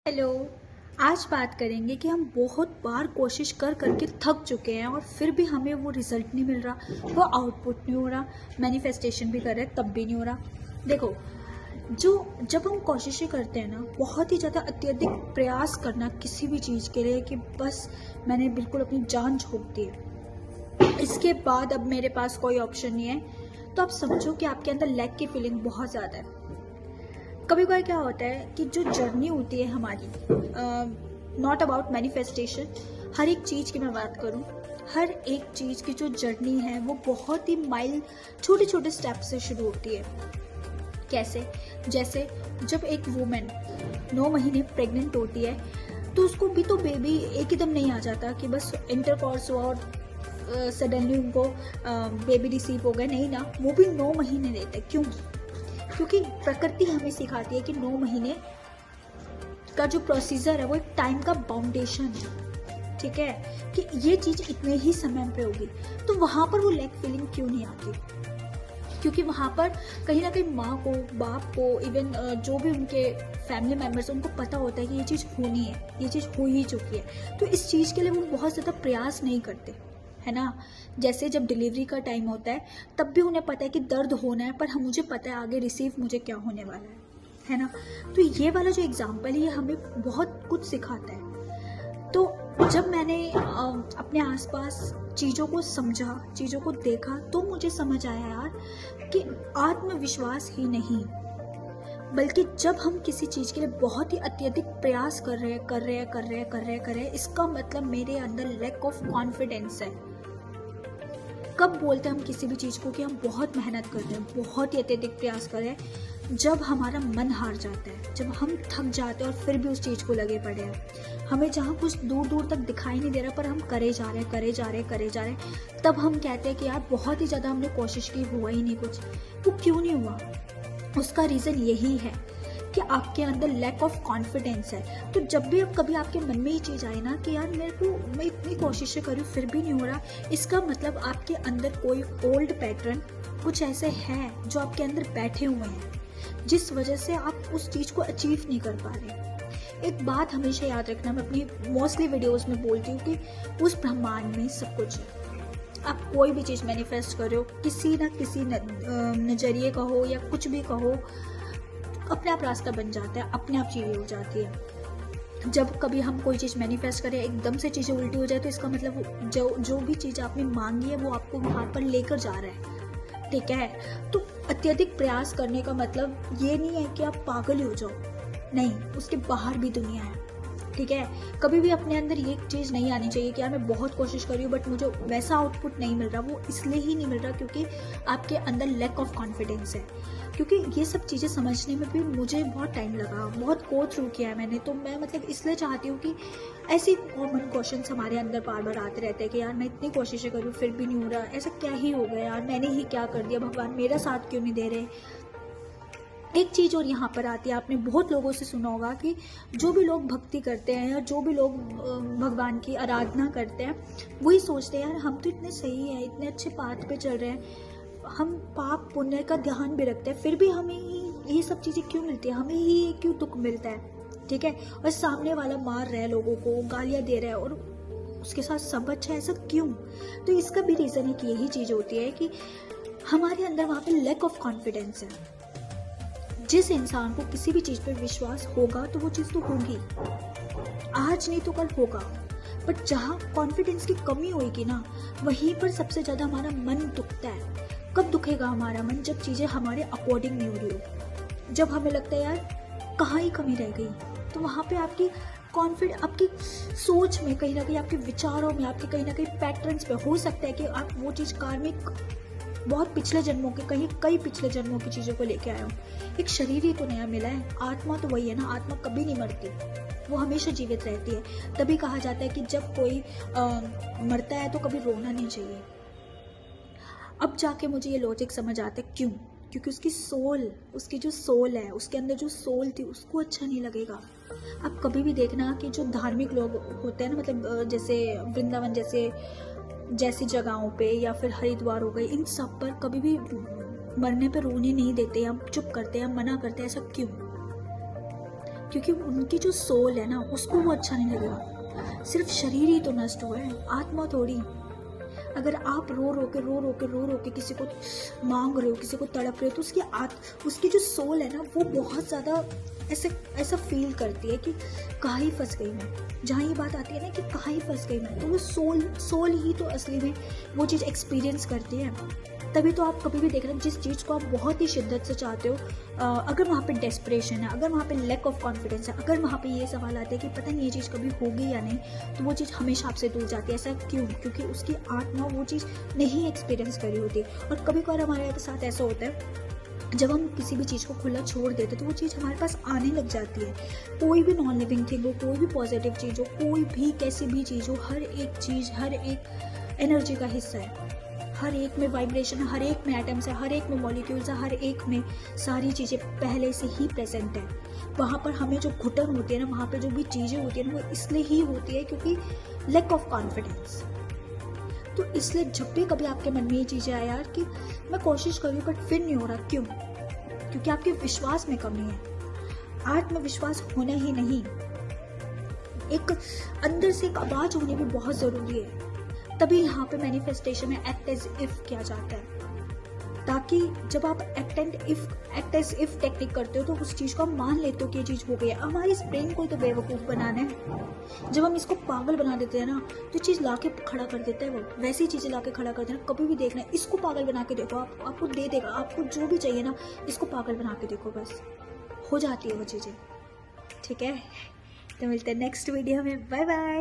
Hello. आज बात करेंगे कि हम बहुत बार कोशिश कर करके थक चुके हैं और फिर भी हमें वो रिज़ल्ट नहीं मिल रहा, वो आउटपुट नहीं हो रहा, मैनिफेस्टेशन भी कर रहे हैं तब भी नहीं हो रहा। देखो, जब हम कोशिशें करते हैं ना, बहुत ही ज़्यादा अत्यधिक प्रयास करना किसी भी चीज़ के लिए कि बस मैंने बिल्कुल अपनी जान झोंक दी है, इसके बाद अब मेरे पास कोई ऑप्शन नहीं है, तो आप समझो कि आपके अंदर लैक की फीलिंग बहुत ज़्यादा है। कभी कभार क्या होता है कि जो जर्नी होती है हमारी, नॉट अबाउट मैनिफेस्टेशन, हर एक चीज़ की मैं बात करूं, हर एक चीज़ की जो जर्नी है वो बहुत ही माइल छोटे छोटे स्टेप से शुरू होती है। कैसे? जैसे जब एक वुमेन 9 महीने प्रेग्नेंट होती है तो उसको भी तो बेबी एक एकदम नहीं आ जाता कि बस इंटरकॉर्स हुआ और सडनली उनको बेबी रिसीव हो गया, नहीं ना, वो भी 9 महीने लेते हैं। क्यों? क्योंकि प्रकृति हमें सिखाती है कि 9 महीने का जो प्रोसीजर है वो एक टाइम का बाउंडेशन है, ठीक है, कि ये चीज़ इतने ही समय पे होगी। तो वहाँ पर वो लैक फीलिंग क्यों नहीं आती? क्योंकि वहाँ पर कहीं ना कहीं माँ को, बाप को, इवन जो भी उनके फैमिली मेम्बर्स, उनको पता होता है कि ये चीज़ होनी है, ये चीज़ हो ही चुकी है, तो इस चीज़ के लिए वो बहुत ज़्यादा प्रयास नहीं करते, है ना। जैसे जब डिलीवरी का टाइम होता है तब भी उन्हें पता है कि दर्द होना है, पर हम मुझे पता है आगे रिसीव मुझे क्या होने वाला है ना। तो ये वाला जो एग्जाम्पल है ये हमें बहुत कुछ सिखाता है। तो जब मैंने अपने आसपास चीज़ों को समझा, चीज़ों को देखा, तो मुझे समझ आया यार कि आत्मविश्वास ही नहीं, बल्कि जब हम किसी चीज़ के लिए बहुत ही अत्यधिक प्रयास कर रहे हैं, इसका मतलब मेरे अंदर लैक ऑफ कॉन्फिडेंस है। कब बोलते हैं हम किसी भी चीज़ को कि हम बहुत मेहनत कर रहे हैं, बहुत ही अत्यधिक प्रयास कर रहे हैं? जब हमारा मन हार जाता है, जब हम थक जाते हैं और फिर भी उस चीज़ को लगे पड़े हैं, हमें जहाँ कुछ दूर दूर तक दिखाई नहीं दे रहा पर हम करे जा रहे हैं, तब हम कहते हैं कि यार बहुत ही ज़्यादा हमने कोशिश की, हुआ ही नहीं कुछ। वो क्यों नहीं हुआ? उसका रीज़न यही है कि आपके अंदर लैक ऑफ कॉन्फिडेंस है। तो जब भी अब कभी आपके मन में ये चीज़ आए ना कि यार मैं इतनी कोशिशें करूँ फिर भी नहीं हो रहा, इसका मतलब आपके अंदर कोई ओल्ड पैटर्न कुछ ऐसे हैं जो आपके अंदर बैठे हुए हैं, जिस वजह से आप उस चीज़ को अचीव नहीं कर पा रहे। एक बात हमेशा याद रखना, मैं अपनी मोस्टली वीडियोज़ में बोलती हूँ कि उस ब्रह्मांड में सब कुछ है। आप कोई भी चीज़ मैनिफेस्ट कर रहे हो, किसी ना किसी नज़रिए का हो या कुछ भी कहो, अपने आप रास्ता बन जाता है, अपने आप चीज़ें हो जाती है। जब कभी हम कोई चीज़ मैनिफेस्ट करें, एकदम से चीज़ें उल्टी हो जाए, तो इसका मतलब जो भी चीज़ आपने मांगी है वो आपको वहाँ पर लेकर जा रहा है, ठीक है। तो अत्यधिक प्रयास करने का मतलब ये नहीं है कि आप पागल हो जाओ, नहीं, उसके बाहर भी दुनिया है, ठीक है। कभी भी अपने अंदर ये चीज़ नहीं आनी चाहिए कि यार मैं बहुत कोशिश कर रही हूँ बट मुझे वैसा आउटपुट नहीं मिल रहा। वो इसलिए ही नहीं मिल रहा क्योंकि आपके अंदर लैक ऑफ कॉन्फिडेंस है। क्योंकि ये सब चीज़ें समझने में भी मुझे बहुत टाइम लगा, बहुत गो थ्रू किया है मैंने। तो मैं मतलब इसलिए चाहती हूँ कि ऐसे कॉमन क्वेश्चंस हमारे अंदर बार बार आते रहते हैं कि यार मैं इतनी कोशिशें करूँ फिर भी नहीं हो रहा, ऐसा क्या ही हो गया यार, मैंने ही क्या कर दिया, भगवान मेरा साथ क्यों नहीं दे रहे। एक चीज़ और यहाँ पर आती है, आपने बहुत लोगों से सुना होगा कि जो भी लोग भक्ति करते हैं या जो भी लोग भगवान की आराधना करते हैं, वही सोचते हैं यार हम तो इतने सही हैं, इतने अच्छे पाथ पे चल रहे हैं, हम पाप पुण्य का ध्यान भी रखते हैं, फिर भी हमें ही ये सब चीज़ें क्यों मिलती है, हमें ही क्यों दुख मिलता है, ठीक है। और सामने वाला मार रहा है लोगों को, गालियाँ दे रहा है और उसके साथ सब अच्छा है, ऐसा क्यों? तो इसका भी रीज़न है कि यही चीज़ होती है कि हमारे अंदर वहाँ पर लैक ऑफ कॉन्फिडेंस है। जिस इंसान को किसी भी चीज़ पर विश्वास होगा तो वो चीज़ तो होगी, आज नहीं तो कल होगा। बट जहाँ कॉन्फिडेंस की कमी होगी ना, वहीं पर सबसे ज़्यादा हमारा मन दुखता है। कब दुखेगा हमारा मन? जब चीज़ें हमारे अकॉर्डिंग नहीं हो रही हो, जब हमें लगता है यार कहाँ ही कमी रह गई। तो वहाँ पे आपकी आपकी सोच में, कहीं ना कहीं आपके विचारों में, आपके कहीं ना कहीं पैटर्न्स पे हो सकता है कि आप वो चीज़ कार्मिक बहुत पिछले जन्मों के, कई पिछले जन्मों की चीज़ों को लेके आए हो। एक शरीर ही तो नया मिला है, आत्मा तो वही है ना, आत्मा कभी नहीं मरती, वो हमेशा जीवित रहती है। तभी कहा जाता है कि जब कोई मरता है तो कभी रोना नहीं चाहिए। अब जाके मुझे ये लॉजिक समझ आता है, क्यों? क्योंकि उसकी जो सोल है, उसके अंदर जो सोल थी, उसको अच्छा नहीं लगेगा। आप कभी भी देखना कि जो धार्मिक लोग होते हैं ना, मतलब जैसे वृंदावन जैसी जगहों पे या फिर हरिद्वार हो गई, इन सब पर कभी भी मरने पर रोने नहीं देते, हम चुप करते हैं, मना करते हैं। ऐसा क्यों? क्योंकि उनकी जो सोल है ना, उसको वो अच्छा नहीं लगेगा। सिर्फ शरीर ही तो नष्ट हुआ है, आत्मा थोड़ी। अगर आप रो रो के किसी को मांग रहे हो, किसी को तड़प रहे हो, तो उसकी जो सोल है ना, वो बहुत ज़्यादा ऐसा फील करती है कि कहाँ ही फंस गई मैं। जहाँ ये बात आती है ना कि कहाँ ही फंस गई मैं, तो वो सोल ही तो असली में वो चीज़ एक्सपीरियंस करती है। तभी तो आप कभी भी देख रहे हैं, जिस चीज़ को आप बहुत ही शिद्दत से चाहते हो, अगर वहाँ पे डेस्परेशन है, अगर वहाँ पे लैक ऑफ कॉन्फिडेंस है, अगर वहाँ पे ये सवाल आते हैं कि पता नहीं ये चीज़ कभी होगी या नहीं, तो वो चीज़ हमेशा आपसे दूर जाती है। ऐसा क्यों? क्योंकि उसकी आत्मा वो चीज़ नहीं एक्सपीरियंस करी होती। और कभी कभार हमारे साथ ऐसा होता है, जब हम किसी भी चीज़ को खुला छोड़ देते तो वो चीज़ हमारे पास आने लग जाती है। कोई भी नॉन लिविंग थिंग हो, कोई भी पॉजिटिव चीज़ हो, कोई भी कैसी भी चीज़ हो, हर एक चीज़, हर एक एनर्जी का हिस्सा है। हर एक में वाइब्रेशन है, हर एक में एटम्स है, हर एक में मॉलिक्यूल्स है, हर एक में सारी चीज़ें पहले से ही प्रेजेंट है। वहाँ पर हमें जो घुटन होती है ना, वहाँ पे जो भी चीज़ें होती है ना, वो इसलिए ही होती है क्योंकि लैक ऑफ कॉन्फिडेंस। तो इसलिए जब भी कभी आपके मन में ये चीज़ें आए यार कि मैं कोशिश करूँ बट फिर नहीं हो रहा, क्यों? क्योंकि आपके विश्वास में कमी है। आत्मविश्वास होना ही नहीं, एक अंदर से एक आवाज़ होनी भी बहुत ज़रूरी है। तभी यहाँ पे मैनिफेस्टेशन में एक्ट एज इफ किया जाता है, ताकि जब आप एक्ट एज इफ टेक्निक करते हो तो उस चीज़ को आप मान लेते हो कि ये चीज़ हो गई है। हमारी इस ब्रेन को तो बेवकूफ़ बनाना है। जब हम इसको पागल बना देते हैं ना, तो चीज़ ला के खड़ा कर देता है। वो वैसी चीज़ें ला के खड़ा कर देना। कभी भी देखना, इसको पागल बना के देखो, आपको दे देगा। आपको जो भी चाहिए ना, इसको पागल बना के देखो, बस हो जाती है वो चीज़ें। ठीक है, तो मिलते हैं नेक्स्ट वीडियो में। Bye bye.